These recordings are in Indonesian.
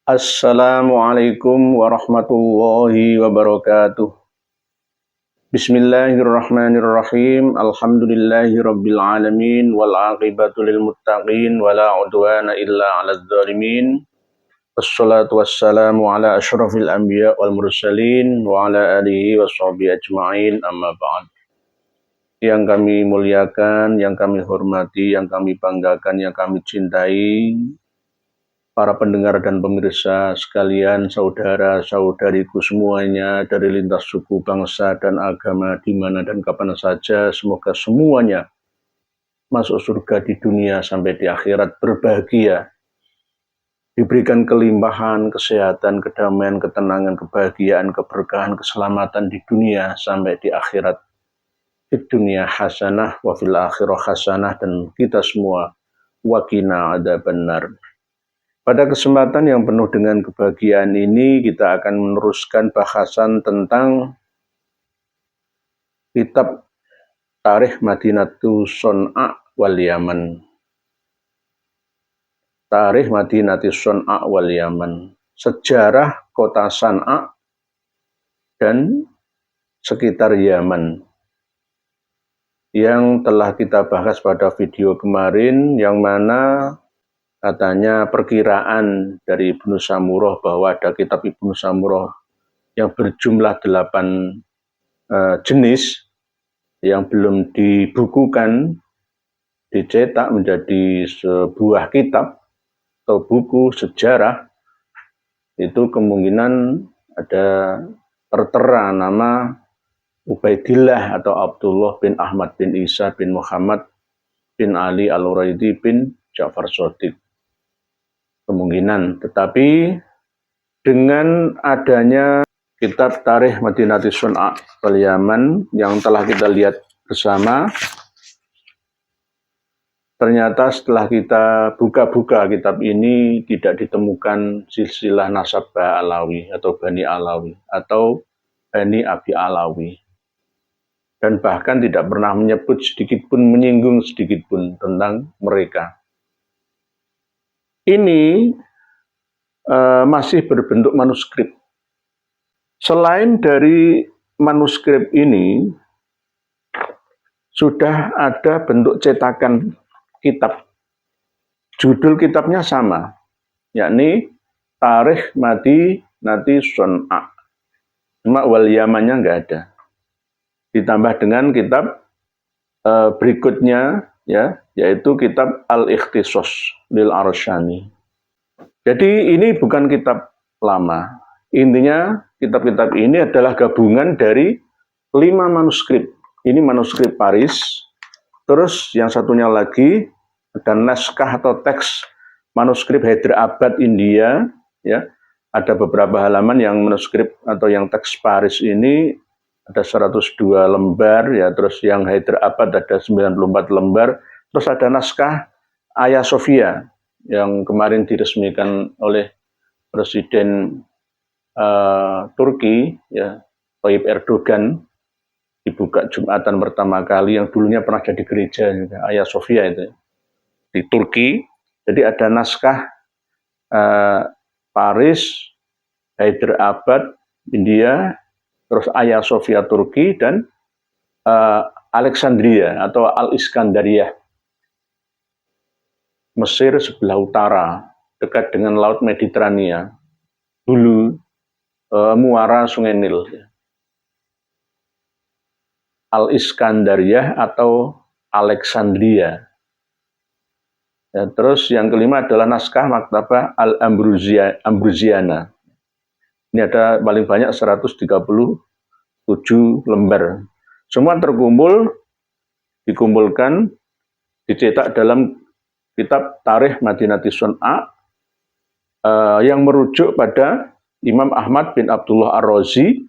Assalamualaikum warahmatullahi wabarakatuh. Bismillahirrahmanirrahim. Alhamdulillahi rabbil alamin wal aqibatu lil muttaqin wala udwana illa 'alal zalimin. Wassalatu wassalamu ala asyrafil anbiya wal mursalin wa ala alihi washabihi ajmain, amma ba'd. Yang kami muliakan, yang kami hormati, yang kami banggakan, yang kami cintai, para pendengar dan pemirsa sekalian, saudara-saudariku semuanya dari lintas suku, bangsa, dan agama di mana dan kapan saja, semoga semuanya masuk surga di dunia sampai di akhirat berbahagia, diberikan kelimpahan, kesehatan, kedamaian, ketenangan, kebahagiaan, keberkahan, keselamatan di dunia sampai di akhirat. Di dunia hasanah, wa fil akhirah hasanah, dan kita semua waqina adzabannar. Pada kesempatan yang penuh dengan kebahagiaan ini, kita akan meneruskan bahasan tentang kitab Tarikh Madinatu Son'a wal Yaman. Tarikh Madinatu Son'a wal Yaman. Sejarah kota San'a dan sekitar Yaman. Yang telah kita bahas pada video kemarin, yang mana katanya perkiraan dari Ibnu Samurah bahwa ada kitab Ibnu Samurah yang berjumlah 8 jenis yang belum dibukukan, dicetak menjadi sebuah kitab atau buku sejarah. Itu kemungkinan ada tertera nama Ubaidillah atau Abdullah bin Ahmad bin Isa bin Muhammad bin Ali al-Uraidi bin Ja'far Shadiq. Kemungkinan, tetapi dengan adanya kitab Tarikh Madinatu Son'a wal Yaman yang telah kita lihat bersama, ternyata setelah kita buka-buka kitab ini tidak ditemukan silsilah nasab Alawi atau Bani Alawi atau Bani Abi Alawi, dan bahkan tidak pernah menyebut sedikit pun, menyinggung sedikit pun tentang mereka. Ini masih berbentuk manuskrip. Selain dari manuskrip ini, sudah ada bentuk cetakan kitab. Judul kitabnya sama, yakni Tarikh Madinatu Son'a. Cuma wal Yamannya nggak ada. Ditambah dengan kitab berikutnya, ya, yaitu kitab Al-Ikhtisas lil Arshani. Jadi ini bukan kitab lama. Intinya kitab-kitab ini adalah gabungan dari 5 manuskrip. Ini manuskrip Paris. Terus yang satunya lagi ada naskah atau teks manuskrip Hyderabad, India, ya. Ada beberapa halaman yang manuskrip atau yang teks Paris ini ada 102 lembar, ya. Terus yang Hyderabad ada 94 lembar. Terus ada naskah Hagia Sophia yang kemarin diresmikan oleh Presiden Turki, ya, Tayyip Erdogan, dibuka Jumatan pertama kali, yang dulunya pernah jadi gereja juga, Hagia Sophia itu di Turki. Jadi ada naskah Paris, Hyderabad, India, terus Hagia Sophia Turki, dan Alexandria atau Al-Iskandariyah, Mesir sebelah utara, dekat dengan Laut Mediterania, hulu muara Sungai Nil. Al-Iskandariyah atau Alexandria. Ya, terus yang kelima adalah naskah Maktabah Al-Ambruziana. Ini ada paling banyak 137 lembar. Semua dikumpulkan, dicetak dalam kitab Tarikh Madinatu Son'a yang merujuk pada Imam Ahmad bin Abdullah Ar-Razi,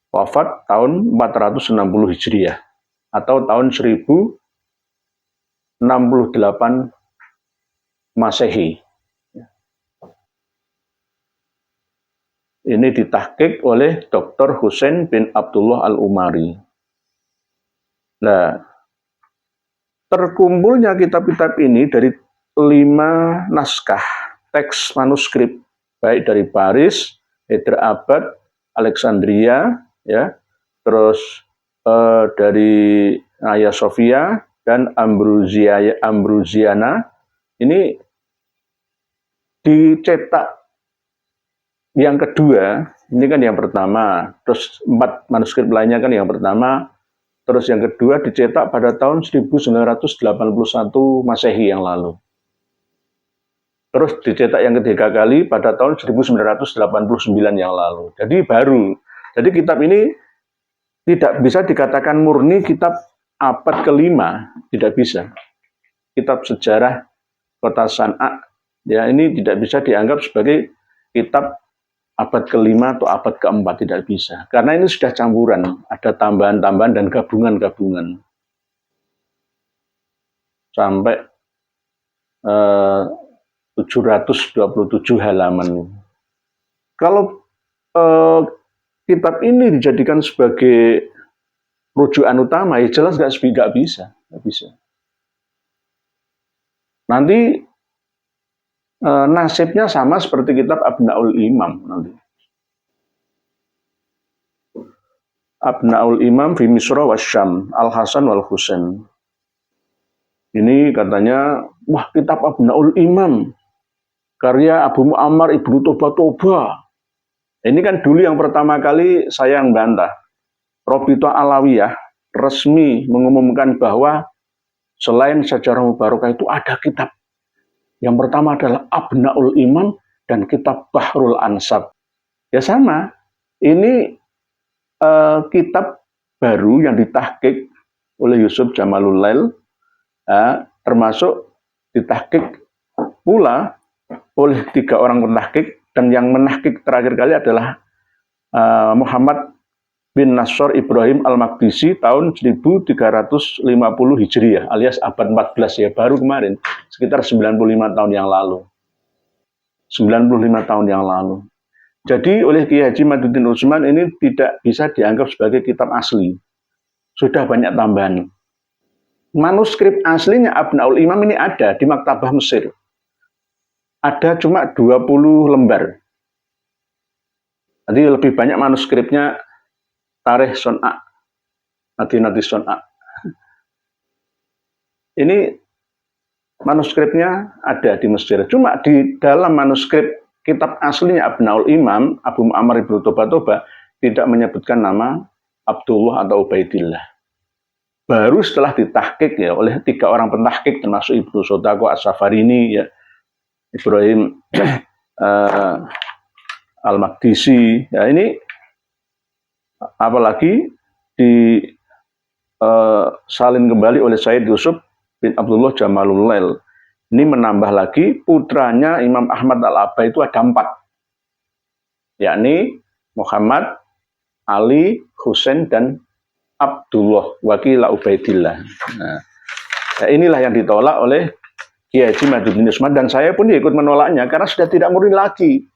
wafat tahun 460 Hijriah atau tahun 1068 Masehi. Ini ditahqiq oleh Dr. Husain bin Abdullah Al-Umari. Nah, terkumpulnya kitab-kitab ini dari 5 naskah teks manuskrip baik dari Paris, Hyderabad, Alexandria, ya, terus dari Hagia Sophia dan Ambrusiana ini dicetak yang kedua, ini kan yang pertama, terus 4 manuskrip lainnya kan yang pertama, terus yang kedua dicetak pada tahun 1981 Masehi yang lalu. Terus dicetak yang ketiga kali pada tahun 1989 yang lalu. Jadi baru. Jadi kitab ini tidak bisa dikatakan murni kitab abad kelima, tidak bisa. Kitab sejarah kota San'a, ya ini tidak bisa dianggap sebagai kitab abad kelima atau abad keempat, tidak bisa. Karena ini sudah campuran, ada tambahan-tambahan dan gabungan-gabungan. Sampai 727 halaman. Kalau kitab ini dijadikan sebagai rujukan utama, ya jelas nggak bisa. Nanti nasibnya sama seperti kitab Abnaul Imam nanti. Abnaul Imam fi Misra wa Syam, Al-Hasan wal Husain. Ini katanya, wah kitab Abnaul Imam, karya Abu Muammar Ibnu Toba. Ini kan dulu yang pertama kali saya yang bantah. Robito Alawiyah resmi mengumumkan bahwa selain Sajarah Mubarakah itu ada kitab. Yang pertama adalah Abnaul Imam dan kitab Bahrul Ansab. Ya sama, ini kitab baru yang ditahqiq oleh Yusuf Jamalul Lail, termasuk ditahqiq pula oleh 3 orang pentahqiq, dan yang menahqiq terakhir kali adalah Muhammad bin Nasr Ibrahim Al-Maqdisi tahun 1350 Hijriah alias abad 14, ya baru kemarin, sekitar 95 tahun yang lalu. 95 tahun yang lalu. Jadi oleh Kiai Haji Maduddin Utsman ini tidak bisa dianggap sebagai kitab asli. Sudah banyak tambahan. Manuskrip aslinya Abnaul Imam ini ada di Maktabah Mesir. Ada cuma 20 lembar. Jadi lebih banyak manuskripnya Tarikh Son'a, Madinati Son'a. Ini manuskripnya ada di Mesir. Cuma di dalam manuskrip kitab aslinya Abnaul Imam, Abu Muammar Ibnu Toba tidak menyebutkan nama Abdullah atau Ubaidillah. Baru setelah ditahqiq ya oleh 3 orang pentahqiq termasuk Ibnu Sotako As-Safarini, ya, Ibrahim Al-Maqdisi. Ya ini apalagi salin kembali oleh Said Yusuf bin Abdullah Jamalul Lail. Ini menambah lagi putranya Imam Ahmad Al-Abba itu ada 4. Yakni Muhammad, Ali, Husain, dan Abdullah, wakila Ubaidillah. Nah, inilah yang ditolak oleh Kiai Haji Maduddin Utsman, dan saya pun ikut menolaknya karena sudah tidak murni lagi.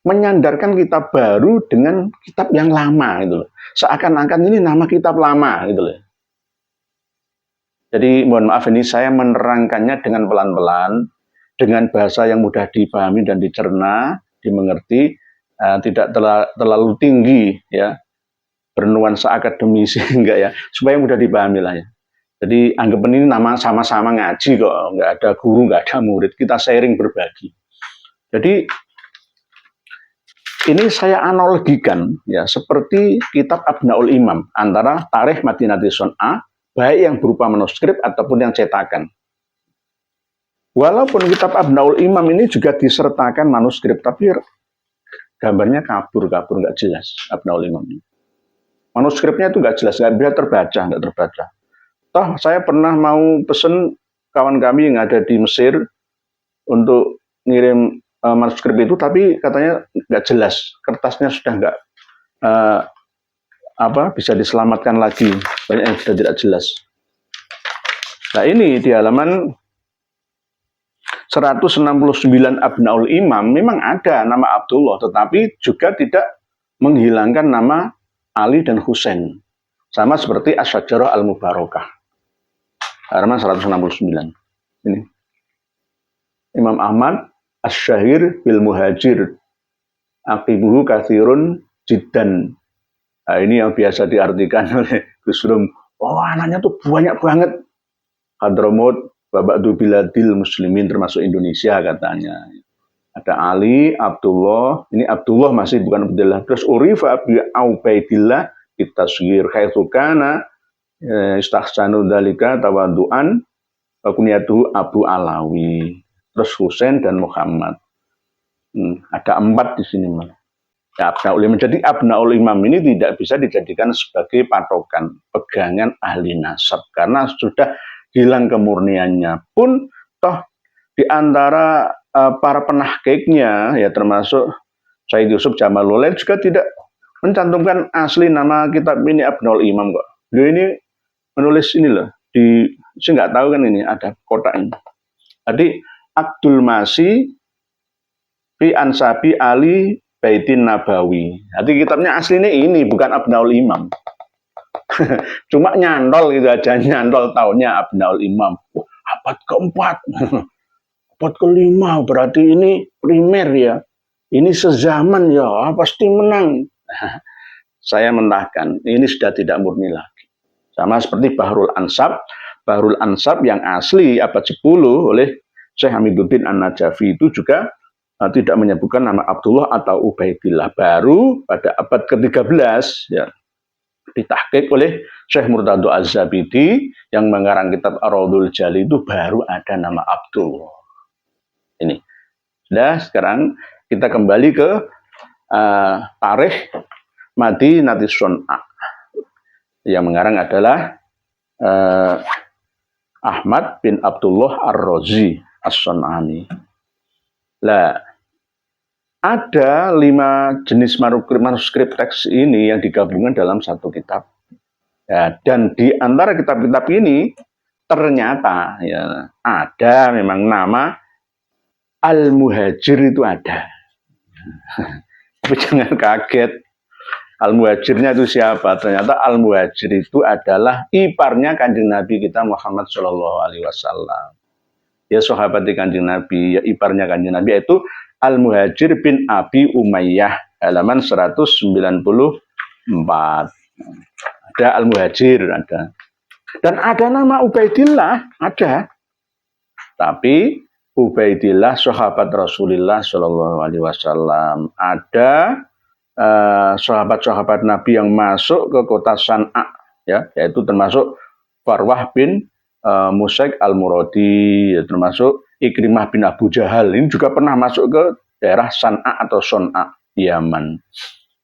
Menyandarkan kitab baru dengan kitab yang lama gitu loh. Seakan-akan ini nama kitab lama gitu loh. Jadi mohon maaf, ini saya menerangkannya dengan pelan-pelan, dengan bahasa yang mudah dipahami dan dicerna, dimengerti, tidak terlalu tinggi ya, bernuansa akademisi enggak ya, supaya mudah dipahami lah ya. Jadi anggap ini nama sama-sama ngaji kok, nggak ada guru, nggak ada murid, kita sharing berbagi. Jadi ini saya analogikan ya seperti kitab Abnaul Imam antara Tarikh Madinati Son'a, baik yang berupa manuskrip ataupun yang cetakan. Walaupun kitab Abnaul Imam ini juga disertakan manuskrip, tapi gambarnya kabur nggak jelas. Abnaul Imam ini manuskripnya itu nggak jelas, nggak bisa terbaca. Toh saya pernah mau pesen kawan kami yang ada di Mesir untuk ngirim manuskrip itu, tapi katanya nggak jelas, kertasnya sudah nggak bisa diselamatkan lagi, banyak yang sudah tidak jelas. Nah ini di halaman 169 Abnaul Imam memang ada nama Abdullah, tetapi juga tidak menghilangkan nama Ali dan Husain, sama seperti As-Sajarah Al-Mubarakah, halaman 169. Ini Imam Ahmad Asy-Syahir bil Muhajir aqibuhu katsirun jiddan. Nah, ini yang biasa diartikan oleh Gus Rum. Oh, anaknya tuh banyak banget. Hadramut, babadu biladil muslimin termasuk Indonesia katanya. Ada Ali, Abdullah, ini Abdullah masih bukan Abdullah. Terus urifa bi Ubaidillah bitasghir haitsu kana istahsanu dalika tawaduan kunyatuhu Abu Alawi. Terus Husain dan Muhammad. Ada 4 di sini, Mas. Ya, Abnaul Imam. Jadi Abnaul Imam ini tidak bisa dijadikan sebagai patokan pegangan ahli nasab karena sudah hilang kemurniannya. Pun toh di antara para penahkiknya ya termasuk Said Yusuf Jamalulail juga tidak mencantumkan asli nama kitab ini Abnaul Imam kok. Dia ini menulis ini loh di saya nggak tahu kan ini ada kotak ini. Jadi Abdul Masih fi Ansabi Ali Baitin Nabawi. Jadi kitabnya aslinya ini bukan Abnaul Imam. Cuma nyantol gitu aja, nyantol tahunnya Abnaul Imam. Abad keempat, abad kelima, berarti ini primer ya. Ini sezaman ya, pasti menang. Saya mentahkan, ini sudah tidak murni lagi. Sama seperti Bahrul Ansab. Bahrul Ansab yang asli abad 10 oleh Syekh Hamiduddin An-Najafi itu juga tidak menyebutkan nama Abdullah atau Ubaidillah. Baru pada abad ke-13 ya ditahqiq oleh Syekh Murtado Az-Zabidi yang mengarang kitab Ar-Raudhul Jali itu baru ada nama Abdullah. Ini. Sudah, sekarang kita kembali ke tarikh Madinatus Sun'a. Yang mengarang adalah Ahmad bin Abdullah Ar-Razi As-Sun'ani. Lah, ada 5 jenis manuskrip teks ini yang digabungkan dalam satu kitab. Ya, dan di antara kitab-kitab ini ternyata ya ada memang nama Al-Muhajir itu ada. Tapi jangan kaget. Al-Muhajirnya itu siapa? Ternyata Al-Muhajir itu adalah iparnya Kanjeng Nabi kita Muhammad SAW. Ya sahabat Kanjeng Nabi, ya iparnya Kanjeng Nabi yaitu Al-Muhajir bin Abi Umayyah, halaman 194. Ada Al-Muhajir, ada. Dan ada nama Ubaidillah, ada. Tapi Ubaidillah sahabat Rasulullah SAW. Ada sahabat-sahabat Nabi yang masuk ke kota San'a, ya, yaitu termasuk Farwah bin Musaik Al-Muradi, ya, termasuk Ikrimah bin Abu Jahal. Ini juga pernah masuk ke daerah San'a atau Son'a, Yaman.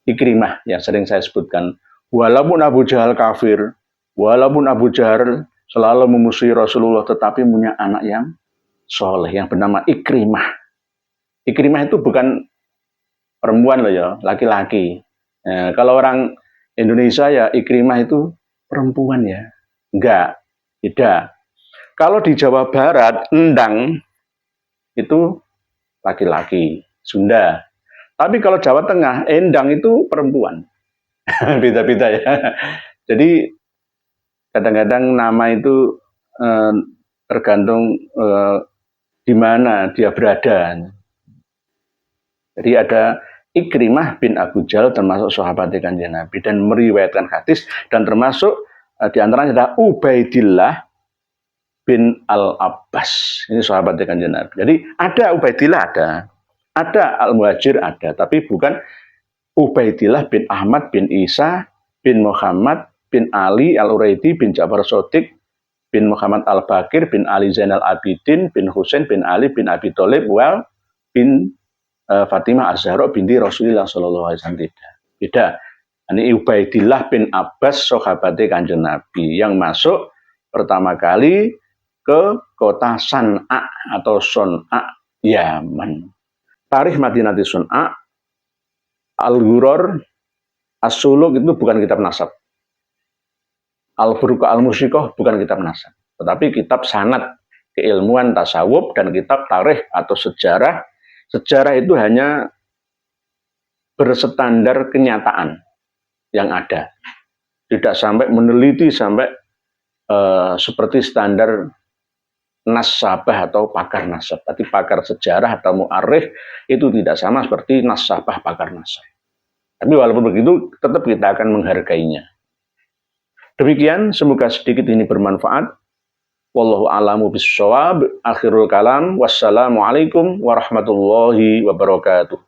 Ikrimah yang sering saya sebutkan. Walaupun Abu Jahal kafir, walaupun Abu Jahal selalu memusuhi Rasulullah, tetapi punya anak yang soleh yang bernama Ikrimah. Ikrimah itu bukan perempuan loh ya, laki-laki. Kalau orang Indonesia ya Ikrimah itu perempuan ya. Enggak, tidak. Kalau di Jawa Barat, Endang itu laki-laki, Sunda. Tapi kalau Jawa Tengah, Endang itu perempuan. Beda-beda ya. Jadi kadang-kadang nama itu tergantung di mana dia berada. Jadi ada Ikrimah bin Abu Jahal termasuk sahabat Kanjeng Nabi dan meriwayatkan hadis dan termasuk di antaranya ada Ubaidillah bin Al-Abbas. Ini sahabat Kanjeng Nabi. Jadi ada Ubaidillah ada Al-Muhajir ada, tapi bukan Ubaidillah bin Ahmad bin Isa bin Muhammad bin Ali Al-Uraidi bin Ja'far Shadiq bin Muhammad Al-Bakir bin Ali Zainal Abidin bin Husain bin Ali bin Abi Thalib wal bin Fatimah Az-Zahra binti Rasulullah SAW. Tidak. Beda. Ini Ubaidillah bin Abbas sahabat Kanjeng Nabi yang masuk pertama kali ke kota San'a atau Son'a, Yaman. Tarikh Madinatus Sun'a, Al-Ghuror, As-Suluk itu bukan kitab nasab. Al-Furuq Al-Musiqah bukan kitab nasab, tetapi kitab sanad, keilmuan tasawuf dan kitab tarikh atau sejarah. Sejarah itu hanya berstandar kenyataan yang ada. Tidak sampai meneliti sampai seperti standar nasabah atau pakar nasab. Tapi pakar sejarah atau mu'arikh itu tidak sama seperti nasabah pakar nasab. Tapi walaupun begitu, tetap kita akan menghargainya. Demikian, semoga sedikit ini bermanfaat. Wallahu a'lamu bissawab. Akhirul kalam. Wassalamualaikum warahmatullahi wabarakatuh.